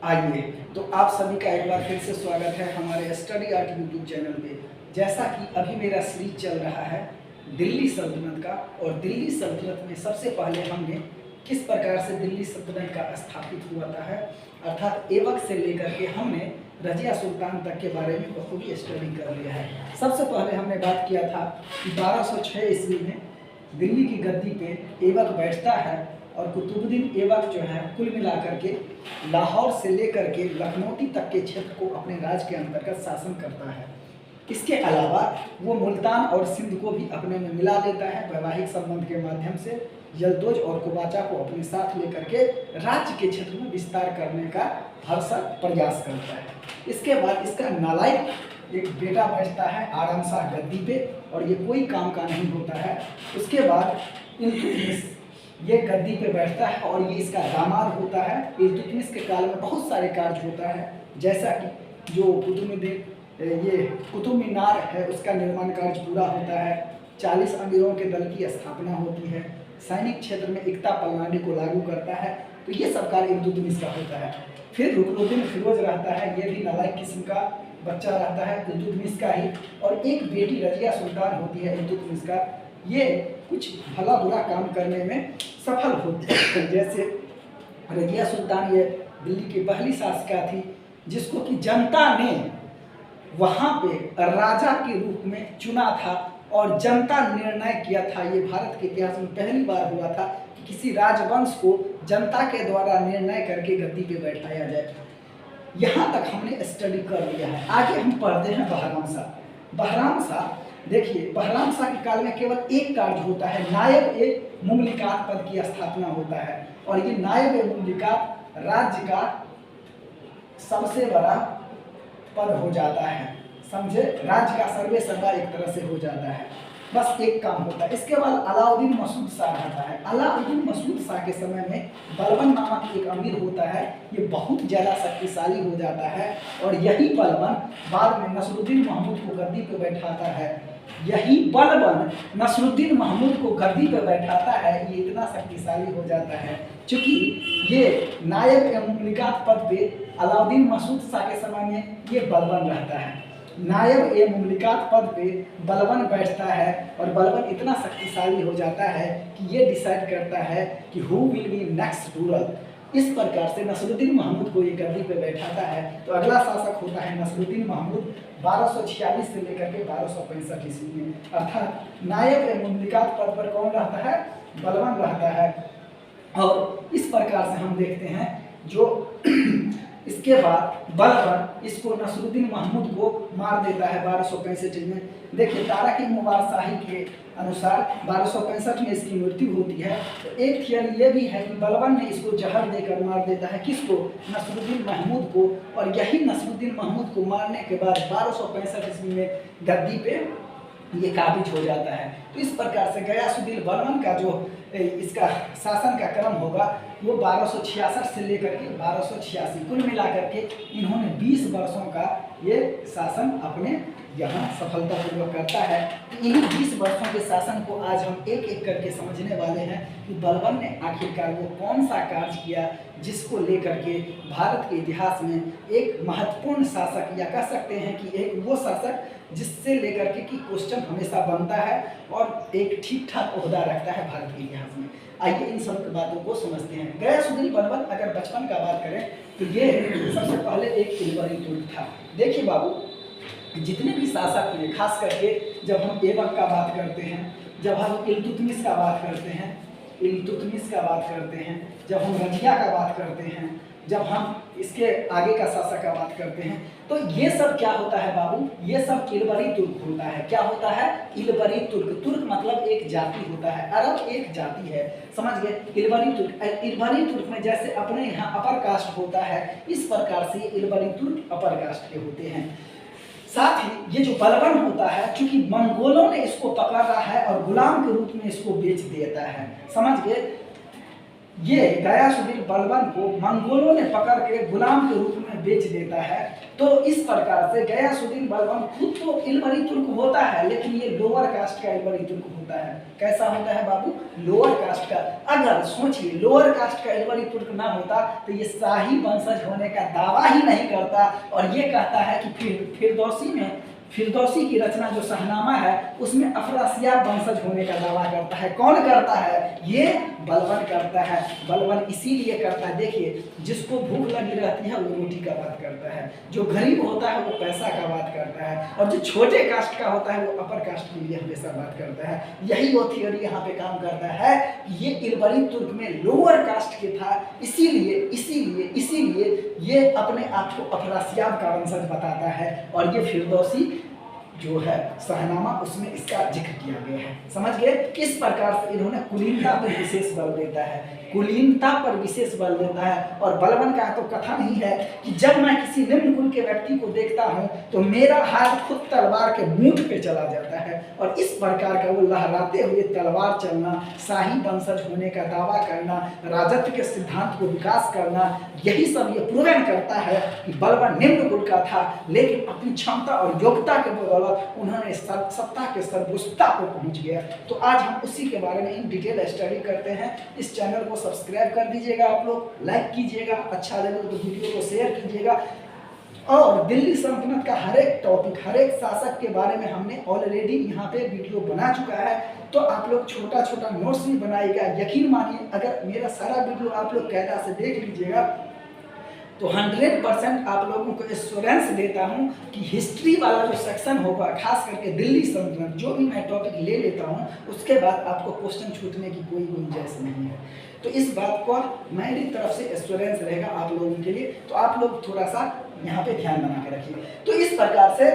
आइए, तो आप सभी का एक बार फिर से स्वागत है हमारे स्टडी आर्ट यूट्यूब चैनल पे। जैसा कि अभी मेरा सीरीज चल रहा है दिल्ली सल्तनत का, और दिल्ली सल्तनत में सबसे पहले हमने किस प्रकार से दिल्ली सल्तनत का स्थापित हुआ था है, अर्थात ऐबक से लेकर के हमने रजिया सुल्तान तक के बारे में बखूबी स्टडी कर लिया है। सबसे पहले हमने बात किया था कि 1206 ईस्वी में दिल्ली की गद्दी पे ऐबक बैठता है, और कुतुबुद्दीन ऐबक जो है कुल मिलाकर के लाहौर से लेकर के लखनऊ तक के क्षेत्र को अपने राज के अंतर्गत शासन करता है। इसके अलावा वो मुल्तान और सिंध को भी अपने में मिला लेता है वैवाहिक संबंध के माध्यम से। यल्दौज और कुबाचा को अपने साथ लेकर के राज्य के क्षेत्र में विस्तार करने का भरसक प्रयास करता है। इसके बाद इसका नालायक एक बेटा बैठता है आराम शाह गद्दी पे, और ये कोई काम का नहीं होता है। उसके बाद इल्तुतमिश ये गद्दी पे बैठता है, और ये इसका दामाद होता है। इल्तुतमिश के काल में बहुत सारे कार्य होता है, जैसा कि जो कुतुब मीनार है उसका निर्माण कार्य पूरा होता है, 40 अमीरों के दल की स्थापना होती है, सैनिक क्षेत्र में एकता प्रणाली को लागू करता है। तो ये सब कार्य इल्तुतमिश का होता है। फिर रुकनुद्दीन फिरोज रहता है, ये भी नालायक किस्म का बच्चा रहता है इल्तुतमिश का ही, और एक बेटी रजिया सुल्तान होती है इल्तुतमिश का। ये कुछ भला बुरा काम करने में सफल होती है। जैसे रजिया सुल्तान ये दिल्ली की पहली शासिका थी जिसको कि जनता ने वहाँ पे राजा के रूप में चुना था, और जनता निर्णय किया था। ये भारत के इतिहास में पहली बार हुआ था कि किसी राजवंश को जनता के द्वारा निर्णय करके गद्दी पे बैठाया जाए। यहाँ तक हमने स्टडी कर लिया है। आगे हम पढ़ते हैं बहराम शाह। बहराम शाह देखिए, बहराम शाह के काल में केवल एक कार्य होता है, नायब ए मुमलिकात पद की स्थापना होता है, और ये नायब ए मुमलिकात राज्य का सबसे बड़ा पद हो जाता है। समझे, राज्य का सर्वे सर्वा एक तरह से हो जाता है। बस एक काम होता है। इसके बाद अलाउद्दीन मसूद शाह रहता है। अलाउद्दीन मसूद शाह के समय में बलबन नामक एक अमीर होता है, ये बहुत ज़्यादा शक्तिशाली हो जाता है, और यही बलबन बाद में नसरुद्दीन महमूद को गद्दी पे बैठाता है। यही बलबन नसरुद्दीन महमूद को गद्दी पे बैठाता है। ये इतना शक्तिशाली हो जाता है क्योंकि ये नायब ए मुमलिकात पद पे अलाउद्दीन मसूद शाह के समय में ये बलबन रहता है। नायब ए मुमलिकात पद पे बलबन बैठता है, और बलबन इतना शक्तिशाली हो जाता है कि ये डिसाइड करता है कि who will be next ruler. इस प्रकार से नसरुद्दीन महमूद को ये गद्दी पे बैठाता है। तो अगला शासक होता है नसरुद्दीन महमूद 1246 से लेकर के 1265 ईस्वी में, अर्थात नायब ए मुमलिकात पद पर कौन रहता है? बलबन रहता है। और इस प्रकार से हम देखते हैं जो इसके बाद बलबन इसको नसरुद्दीन महमूद को मार देता है 1265 में। देखिए, ताराकिन मुबारक शाही के अनुसार 1265 में इसकी मृत्यु होती है। तो एक थियरी ये भी है कि बलबन ने इसको जहर देकर मार देता है। किसको? नसरुद्दीन महमूद को। और यही नसरुद्दीन महमूद को मारने के बाद 1265 ईस्वी में गद्दी पे ये काबिज हो जाता है। तो इस प्रकार से गयासुद्दीन बलबन का जो इसका शासन का क्रम होगा वो 1266 से लेकर के 1286 कुल मिलाकर के इन्होंने 20 वर्षों का ये शासन अपने यहाँ सफलतापूर्वक करता है। तो इन्हीं 20 वर्षों के शासन को आज हम एक एक करके समझने वाले हैं कि बलबन ने आखिरकार वो कौन सा कार्य किया जिसको लेकर के भारत के इतिहास में एक महत्वपूर्ण शासक, या कह सकते हैं कि एक वो शासक जिससे लेकर के कि क्वेश्चन हमेशा बनता है और एक ठीक ठाक ओहदा रखता है भारत के इतिहास में। आइए इन सब बातों को समझते हैं। गयासुद्दीन बलबन अगर बचपन का बात करें तो ये सबसे पहले एक इल्बरी तुर्क था। देखिए बाबू, जितने भी शासक थे, खास करके जब हम ऐबक का बात करते हैं, जब हम इल्तुतमिश का बात करते हैं, जब हम रजिया का बात करते हैं, जब हम इसके आगे का शासक का बात करते हैं, तो ये सब क्या होता है बाबू? ये सब इल्बरी तुर्क होता है। क्या होता है? इल्बरी तुर्क। तुर्क मतलब एक जाति होता है, अरब एक जाति है, समझ गए? इल्बरी तुर्क। इल्बरी तुर्क में जैसे अपने यहाँ अपर कास्ट होता है, इस प्रकार से इल्बरी तुर्क अपर कास्ट के होते हैं। साथ ही ये जो बलबन होता है, चूंकि मंगोलों ने इसको पकड़ रहा है और गुलाम के रूप में इसको बेच देता है, समझ गए? ये गयासुद्दीन बलबन को मंगोलों ने पकड़ के गुलाम के रूप में बेच देता है। तो इस प्रकार से गयासुद्दीन बलबन खुद तो इल्मरी तुर्क होता है, लेकिन ये लोअर कास्ट का इल्मरी तुर्क होता है। कैसा होता है बाबू? लोअर कास्ट का। अगर सोचिए लोअर कास्ट का इल्मरी तुर्क ना होता तो ये शाही वंशज होने का दावा ही नहीं करता, और ये कहता है कि फिरदौसी की रचना जो शाहनामा है उसमें अफरासियाब वंशज होने का दावा करता है। कौन करता है? ये बलबन करता है। बलबन इसीलिए करता है, देखिए जिसको भूख लगी रहती है वो रोटी का बात करता है, जो गरीब होता है वो पैसा का बात करता है, और जो छोटे कास्ट का होता है वो अपर कास्ट के लिए हमेशा बात करता है। यही वो थियोरी यहाँ पे काम करता है। ये इल्मरी तुर्क में लोअर कास्ट के था, इसीलिए ये अपने आप को अफरासियाब का वंशज बताता है, और ये फिरदौसी जो है शाहनामा उसमें इसका जिक्र किया गया है। समझ गए? किस प्रकार से इन्होंने कुलीनता पर विशेष बल देता है, कुलीनता पर विशेष बल देता है। और बलबन का तो कथा नहीं है कि जब मैं किसी निम्न कुल के व्यक्ति को देखता हूं तो मेरा हाथ खुद तलवार के मूठ पे चला जाता है, और इस प्रकार का वो लहराते हुए तलवार चलना, शाही वंशज होने का दावा करना, राजत्व के सिद्धांत को विकास करना, यही सब ये प्रूवन करता है कि बलबन निम्न कुल का था, लेकिन अपनी क्षमता और योग्यता के बदौलत उन्होंने सत्ता के सर्वोच्चता पर पहुंच गया। तो आज हम उसी के बारे में इन डिटेल स्टडी करते हैं। इस चैनल को सब्सक्राइब कर दीजिएगा, आप लोग लाइक कीजिएगा, अच्छा लगे तो वीडियो को शेयर कीजिएगा, और दिल्ली सल्तनत का हर एक टॉपिक, हर एक शासक के बारे में हमने ऑलरेडी यहाँ पे वीडियो बना चुका है। तो आप लोग छोटा छोटा नोट्स भी बनाइएगा। यकीन मानिए अगर मेरा सारा वीडियो आप लोग कायदा से देख लीजिएगा तो 100% आप लोगों को एश्योरेंस देता हूं कि हिस्ट्री वाला जो सेक्शन होगा, खास करके दिल्ली सल्तनत, जो भी मैं टॉपिक ले लेता हूं उसके बाद आपको क्वेश्चन छूटने की कोई गुंजाइश नहीं है। तो इस बात को मेरी तरफ से एश्योरेंस रहेगा आप लोगों के लिए, तो आप लोग थोड़ा सा यहाँ पे ध्यान बना के रखिए। तो इस प्रकार से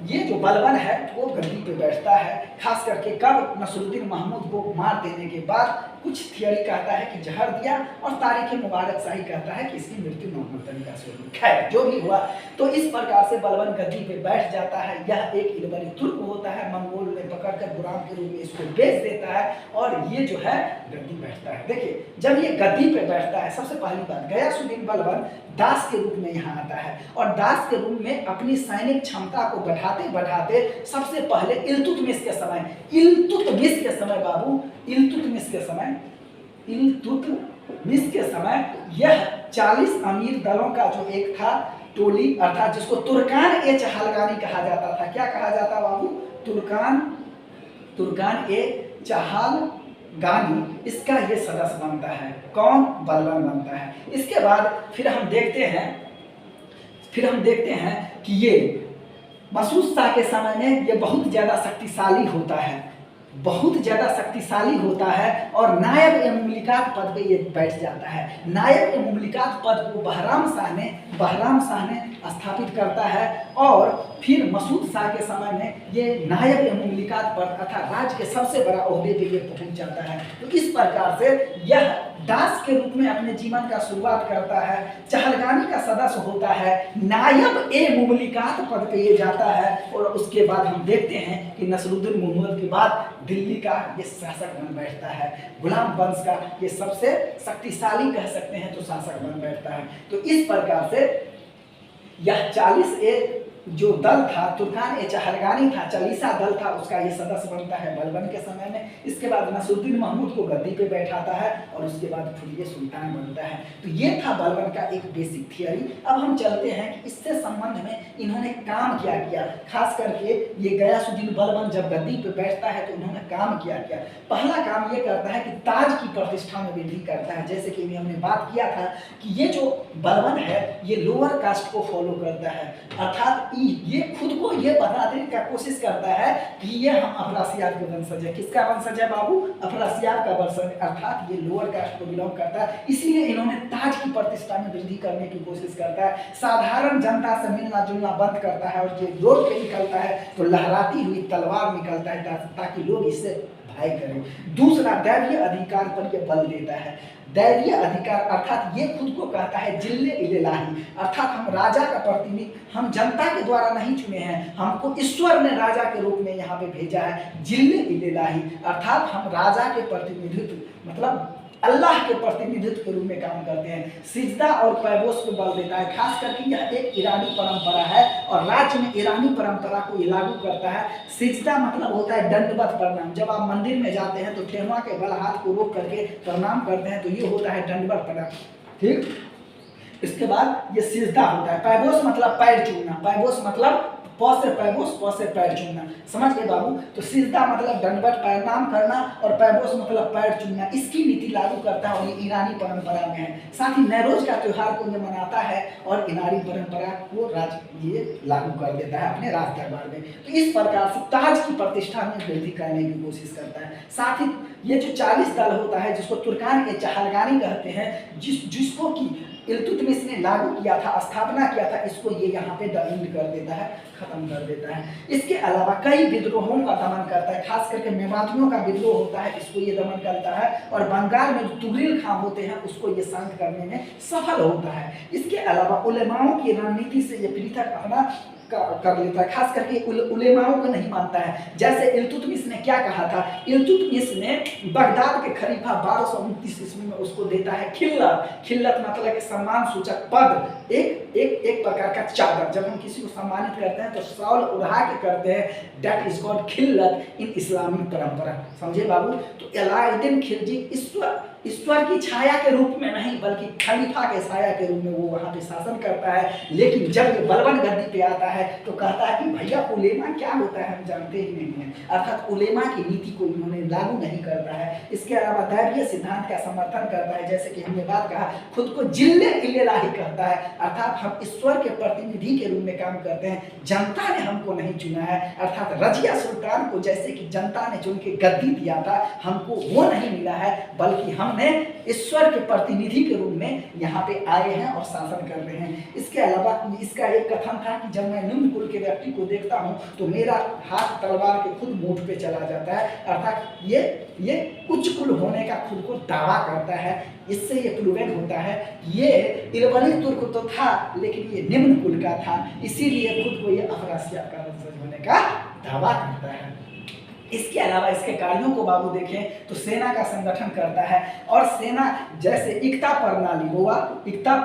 ये जो बलबन है वो गद्दी पे बैठता है, खास करके कब? नसरुद्दीन महमूद को मार देने के बाद। कुछ थियोरी कहता है कि जहर दिया, और तारीख मुबारक शाही कहता है कि इसकी मृत्यु नॉर्मल तरीका से हुई। खैर जो भी हुआ, तो इस प्रकार से बलबन गद्दी पे बैठ जाता है। यह एक इल्मरी तुर्क होता है, मंगोल ने पकड़कर गुलाम के रूप में इसको बेच देता है, और ये जो है गद्दी बैठता है। देखिए जब ये गद्दी पे बैठता है, सबसे पहली बात गयासुद्दीन बलबन दास के रूप में यहाँ आता है, और दास के रूप में अपनी सैनिक क्षमता को बढ़ाते बढ़ाते सबसे पहले इल्तुतमिश के समय यह 40 अमीर दलों का जो एक था टोली, अर्थात जिसको तुर्कान-ए-चहलगानी कहा जाता था। क्या कहा जाता बाबू? तुर्कान-ए-चहलगानी, इसका ये सदस्य बनता है। कौन? बलबन बनता है। इसके बाद फिर हम देखते हैं कि ये मसूद शाह के समय में ये बहुत ज़्यादा शक्तिशाली होता है, और नायब ए मुमलिकात पद पे ये बैठ जाता है। नायब ए मुमलिकात पद को बहराम शाह ने स्थापित करता है, और फिर मसूद शाह के समय में ये नायब ए मुमलिकात पद अर्थात राज्य के सबसे बड़ा ओहदे पे ये पहुंच जाता है। तो इस प्रकार से यह दास के रूप में अपने जीवन का शुरुआत करता है, चहलगानी का सदस्य होता है, नायब ए मुमलिकात पद पे ये जाता है, और उसके बाद हम देखते हैं कि नसरुद्दीन महमूद के बाद दिल्ली का ये शासक बन बैठता है। गुलाम वंश का ये सबसे शक्तिशाली कह सकते हैं तो शासक बन बैठता है। तो इस प्रकार से यह 40 जो दल था, तुर्कान-ए-चहलगानी था, 40 दल था, उसका ये सदस्य बनता है बलबन के समय में। इसके बाद नसरुद्दीन महमूद को गद्दी पे बैठाता है, और उसके बाद फिर ये सुल्तान बनता है। तो ये था बलबन का एक बेसिक थियरी। अब हम चलते हैं कि इससे संबंध में इन्होंने काम क्या किया। खास करके ये गयासुद्दीन बलबन जब गद्दी पे बैठता है तो इन्होंने काम क्या किया। पहला काम ये करता है कि ताज की प्रतिष्ठा में वृद्धि करता है। जैसे कि हमने बात किया था कि ये जो बलबन है ये लोअर कास्ट को फॉलो करता है, अर्थात ये खुद को ये बताने का कोशिश करता है कि ये हम अफरासियाब के वंशज है। किसका वंशज है बाबू? अफरासियाब का वंशज, अर्थात ये लोअर कास्ट को बिलोंग करता है। इसलिए इन्होंने ताज की प्रतिष्ठा में वृद्धि करने की कोशिश करता है, साधारण जनता से मिलना जुलना बंद करता है, और ये रोड पे निकलता है तो लहराती हुई तलवार निकलता है ताकि लोग इससे भय करें। दूसरा, दैवीय अधिकार पर यह बल देता है। दैवीय अधिकार अर्थात ये खुद को कहता है जिल्ले इलाही, अर्थात हम राजा का प्रतिनिधि, हम जनता के द्वारा नहीं चुने हैं, हमको ईश्वर ने राजा के रूप में यहाँ पे भेजा है। जिल्ले इलाही अर्थात हम राजा के प्रतिनिधित्व, मतलब अल्लाह के प्रतिनिधित्व के रूप में काम करते हैं। सिजदा और पैबोस को बल देता है, खास करके यह एक ईरानी परंपरा है और राज्य में ईरानी परंपरा को ये लागू करता है। सिजदा मतलब होता है दंडवत प्रणाम। जब आप मंदिर में जाते हैं तो ठेहुआ के बल हाथ को रोक करके प्रणाम करते हैं, तो ये होता है दंडवत प्रणाम, ठीक। इसके बाद ये सिजदा होता है। पैबोस मतलब पैर चूमना, पैबोस मतलब प से पैबोस, प से पैर चूमना, समझ गए बाबू। तो सिजदा मतलब दंडवत प्रणाम करना और पैबोस मतलब पैर चूमना, इसकी नीति लागू करता है और ये ईरानी परंपरा में है। साथ ही नैरोज का त्योहार को ये मनाता है और ईरानी परंपरा को ये लागू कर देता है अपने राज दरबार में। तो इस प्रकार से ताज की प्रतिष्ठा में वृद्धि करने की कोशिश करता है। साथ ही ये जो 40 दल होता है जिसको तुर्कान ए चहलगानी कहते हैं, जिसको कि इल्तुतमिश ने लागू किया था, स्थापना किया था, इसको ये यहाँ पे दमन कर देता है, खत्म कर देता है। इसके अलावा कई विद्रोहों का दमन करता है, खास करके मेवातियों का विद्रोह होता है, इसको ये दमन करता है। और बंगाल में जो तुगरिल खां होते हैं उसको ये शांत करने में सफल होता है। इसके अलावा उलेमाओं की रणनीति से ये पृथक अपना कर लेता है, खास करके उलेमाओं को नहीं मानता है। जैसे इल्तुतमिश ने क्या कहा था, इल्तुतमिश ने बगदाद के खलीफा 1229 ईस्वी में उसको देता है खिल्लत। खिल्लत मतलब कि सम्मान सूचक पद, एक प्रकार का चादर। जब हम किसी को सम्मानित करते हैं तो शॉल उड़ा के करते हैं, दैट इज कॉल्ड खिल्लत इन इस्लामिक परंपरा, समझे बाबू। तो अलाउद्दीन खिलजी ईश्वर की छाया के रूप में नहीं बल्कि खलीफा के छाया के रूप में वो वहाँ पे शासन करता है। लेकिन जब ये बलबन गद्दी पे आता है तो कहता है कि भैया उलेमा क्या होता है हम जानते ही नहीं हैं, अर्थात उलेमा की नीति को इन्होंने लागू नहीं करता है। इसके अलावा दैवीय सिद्धांत का समर्थन करता है, जैसे कि हमने बात कहा, खुद को जिल्ले इल्लाही कहता है, अर्थात हम ईश्वर के प्रतिनिधि के रूप में काम करते हैं, जनता ने हमको नहीं चुना है। अर्थात रजिया सुल्तान को जैसे कि जनता ने चुन के गद्दी दिया था, हमको वो नहीं मिला है, बल्कि हमने ईश्वर के प्रतिनिधि के रूप में यहाँ पे आए हैं और शासन कर रहे हैं। इसके अलावा इसका एक कथन था कि जब मैं निम्न कुल के व्यक्ति को देखता हूँ तो मेरा हाथ तलवार के खुद मुठ पे चला जाता है, अर्थात ये उच्च कुल होने का खुद को दावा करता है। इससे ये प्रूवन होता है ये इलवली तुर्क तो था लेकिन ये निम्न कुल का था, इसीलिए खुद को ये अफरासियात का वंशज होने का दावा करता है। इसके अलावा इसके कार्यों को बाबू देखें तो सेना का संगठन करता है और सेना जैसे एकता प्रणाली हुआ, एकता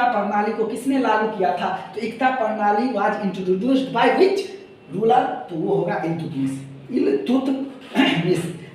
प्रणाली को किसने लागू किया था, तो एकता प्रणाली was introduced by which ruler, तो वो होगा इल्तुतमिश।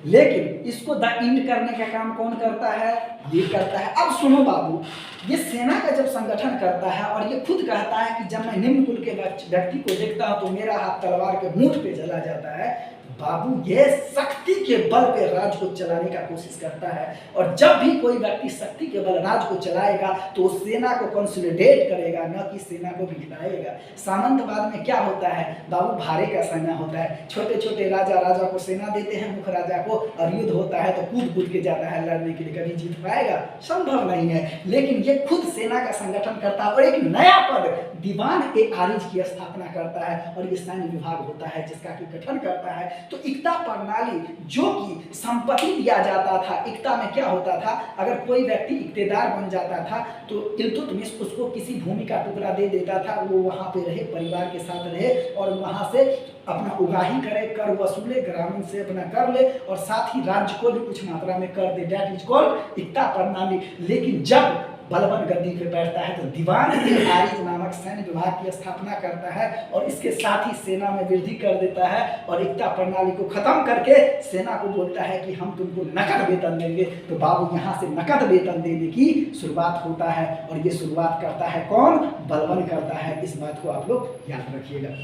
लेकिन इसको द इंड करने का काम कौन करता है, ये करता है। अब सुनो बाबू, ये सेना का जब संगठन करता है और ये खुद कहता है कि जब मैं निम्न कुल के व्यक्ति को देखता हूं तो मेरा हाथ तलवार के मुठ पे चला जाता है, बाबू ये शक्ति के बल पे राज को चलाने का कोशिश करता है। और जब भी कोई व्यक्ति शक्ति के बल राज को चलाएगा तो सेना को कंसोलिडेट करेगा, न कि सेना को बिखराएगा। सामंतवाद में क्या होता है बाबू, भारे का सेना होता है, छोटे छोटे राजा को सेना देते हैं, मुख्य राजा को, और युद्ध होता है तो कूद के जाता है लड़ने के लिए, कभी जीत पाएगा, संभव नहीं है। लेकिन ये खुद सेना का संगठन करता है और एक नया पद दीवान ए आरिज की स्थापना करता है और ये सैन्य विभाग होता है जिसका कि गठन करता है। तो एकता प्रणाली जो कि संपत्ति दिया जाता था, एकता में क्या होता था, अगर कोई व्यक्ति इक्तेदार बन जाता था तो इल्तुतमिश उसको किसी भूमि का टुकड़ा दे देता था, वो वहाँ पे रहे, परिवार के साथ रहे और वहाँ से अपना उगाही करे, कर वसूले, ग्रामीण से अपना कर ले और साथ ही राज्य को भी कुछ मात्रा में कर दे, दैट इज कॉल्ड एकता प्रणाली। लेकिन जब बलबन गद्दी पे बैठता है तो दीवान ए आरिज नामक सैन्य विभाग की स्थापना करता है और इसके साथ ही सेना में वृद्धि कर देता है और एकता प्रणाली को खत्म करके सेना को बोलता है कि हम तुमको नकद वेतन देंगे। तो बाबू यहाँ से नकद वेतन देने की शुरुआत होता है और ये शुरुआत करता है कौन, बलबन करता है। इस बात को आप लोग याद रखिएगा।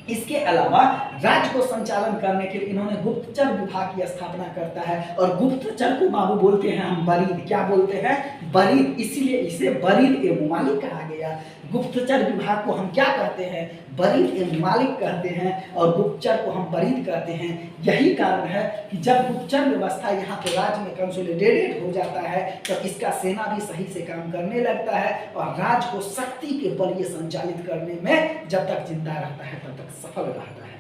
इसके अलावा राज्य को संचालन करने के लिए इन्होंने गुप्तचर विभाग की स्थापना करता है और गुप्तचर को बाबू बोलते हैं हम बरीद, क्या बोलते हैं, बरीद, इसीलिए इसे बरीद ए मुमालिक कहा गया। गुप्तचर विभाग को हम क्या कहते हैं, बरीद ए मुमालिक कहते हैं और गुप्तचर को हम बरीद कहते हैं। यही कारण है कि जब गुप्तचर व्यवस्था यहाँ पे राज्य में कंसोलिडेटेड हो जाता है तब इसका सेना भी सही से काम करने लगता है और राज्य को शक्ति के बल ये संचालित करने में जब तक जिंदा रहता है तब तक सफल रहता है।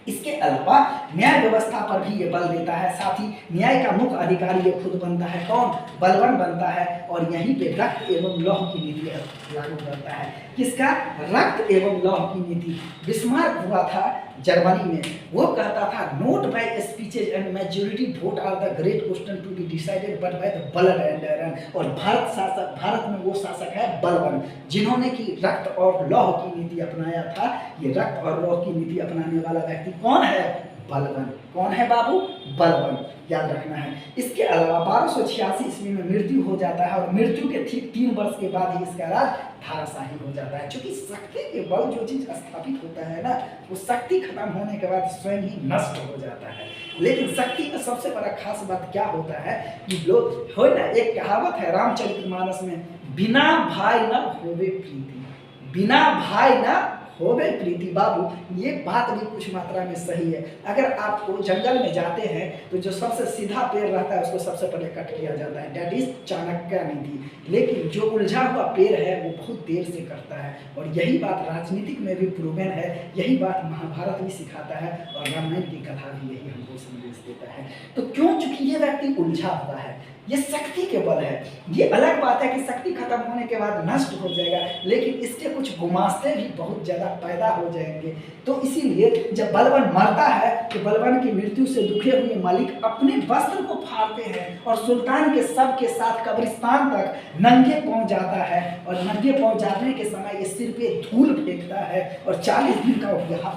इसके अलावा न्याय व्यवस्था पर भी ये बल देता है, साथ ही न्याय का मुख्य अधिकारी ये खुद बनता है, कौन? बलवान बनता है। और यहीं पे रक्त एवं लौह की नीति लागू करता है। किसका? रक्त एवं लौह की नीति। बिस्मार्क हुआ था जर्मनी में, वो कहता था not by speeches and majority vote are the great question to be decided but by the blood and iron. और भारत में वो शासक है बलवान, जिन्होंने की रक्त और लौह की नीति अपनाया था। ये रक्त और लौह की नीति अपनाने वाला व्यक्ति कौन है? बलवान। कौन है बाबू? बलवान, याद रखना है। इसके अलावा 1286 ईस्वी में मृत्यु हो जाता है और मृत्यु के ठीक 3 वर्ष के बाद ही इसका राज धाराशाही हो जाता है। क्योंकि शक्ति के बल जो चीज स्थापित होता है ना, वो शक्ति खत्म होने के बाद स्वयं ही नष्ट हो जाता है। लेकिन शक्ति में सबसे बड़ा खास बात क्या होता है कि लोग हो ना, एक कहावत है रामचरितमानस में, बिना भाई न होवे प्रीति, बिना भाई न होवे प्रीति। बाबू ये बात भी कुछ मात्रा में सही है। अगर आप जंगल में जाते हैं तो जो सबसे सीधा पेड़ रहता है उसको सबसे पहले कट किया जाता है, दैट इज चाणक्य नीति। लेकिन जो उलझा हुआ पेड़ है वो बहुत देर से कटता है। और यही बात राजनीतिक में भी प्रूवन है, यही बात महाभारत भी सिखाता है और रामायण की कथा भी यही हमको संदेश देता है। तो क्यों? चूंकि ये व्यक्ति उलझा हुआ है, ये शक्ति के बल है। ये अलग बात है कि शक्ति खत्म होने के बाद नष्ट हो जाएगा, लेकिन इसके कुछ गुमास्ते भी बहुत ज्यादा पैदा हो जाएंगे। तो इसीलिए जब बलवान मरता है तो बलवान की मृत्यु से दुखे हुए मालिक अपने वस्त्र को फाड़ते हैं और सुल्तान के शव के साथ कब्रिस्तान तक नंगे पांव जाता है। और नंगे पांव जाने के समय ये सिर पे धूल फेंकता है और 40 दिन का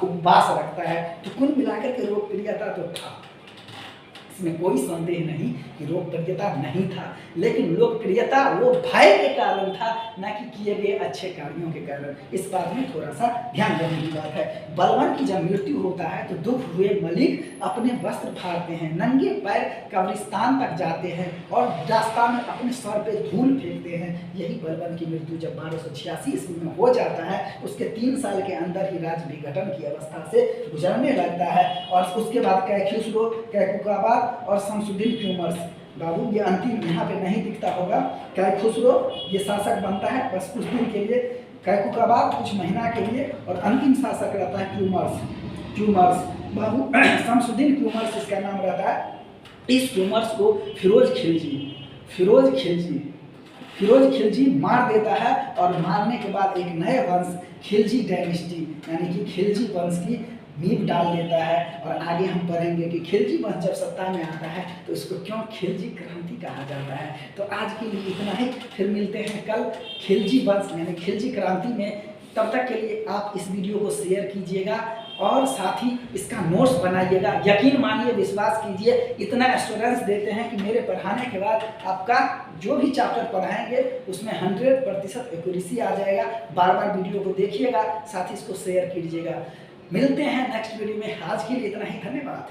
उपवास रखता है। तो कुल मिलाकर के लोकप्रियता तो था, इसमें कोई संदेह नहीं कि लोकप्रियता नहीं था, लेकिन लोकप्रियता वो भय के कारण था, ना कि किए गए अच्छे कार्यों के कारण। इस बात में थोड़ा सा ध्यान देने की बात है। बलवान की जब मृत्यु होता है तो दुख हुए मलिक अपने वस्त्र फाड़ते हैं, नंगे पैर कब्रिस्तान तक जाते हैं और रास्ता में अपने सर पे धूल फेंकते हैं। यही बलवान की मृत्यु जब 1286 ईस्वी में हो जाता है, उसके 3 साल के अंदर ही राज विघटन की अवस्था से गुजरने लगता है। और उसके बाद कैखुसरो, कैकुकाबाद और शमसुद्दीन ट्यूमर्स, बाबू ये अंतिम यहाँ पे नहीं दिखता होगा। कैखुसरो ये शासक बनता है बस कुछ दिन के लिए, कैकुकाबाद कुछ महीना के लिए, और अंतिम शासक रहता है ट्यूमर्स बाबू शमसुद्दीन ट्यूमर्स इसका नाम रहता है। इस ट्यूमर्स को फिरोज खिलजी मार देता है और मारने के बाद एक नए वंश खिलजी डायनेस्टी यानी कि खिलजी वंश की नींव डाल देता है। और आगे हम पढ़ेंगे कि खिलजी वंश जब सत्ता में आता है तो इसको क्यों खिलजी क्रांति कहा जाता है। तो आज के लिए इतना ही, फिर मिलते हैं कल खिलजी वंश यानी खिलजी क्रांति में। तब तक के लिए आप इस वीडियो को शेयर कीजिएगा और साथ ही इसका नोट्स बनाइएगा। यकीन मानिए, विश्वास कीजिए, इतना एश्योरेंस देते हैं कि मेरे पढ़ाने के बाद आपका जो भी चैप्टर पढ़ाएंगे उसमें 100% एक्यूरेसी आ जाएगा। बार बार वीडियो को देखिएगा, साथ ही इसको शेयर कीजिएगा। मिलते हैं नेक्स्ट वीडियो में। आज के लिए इतना ही, धन्यवाद।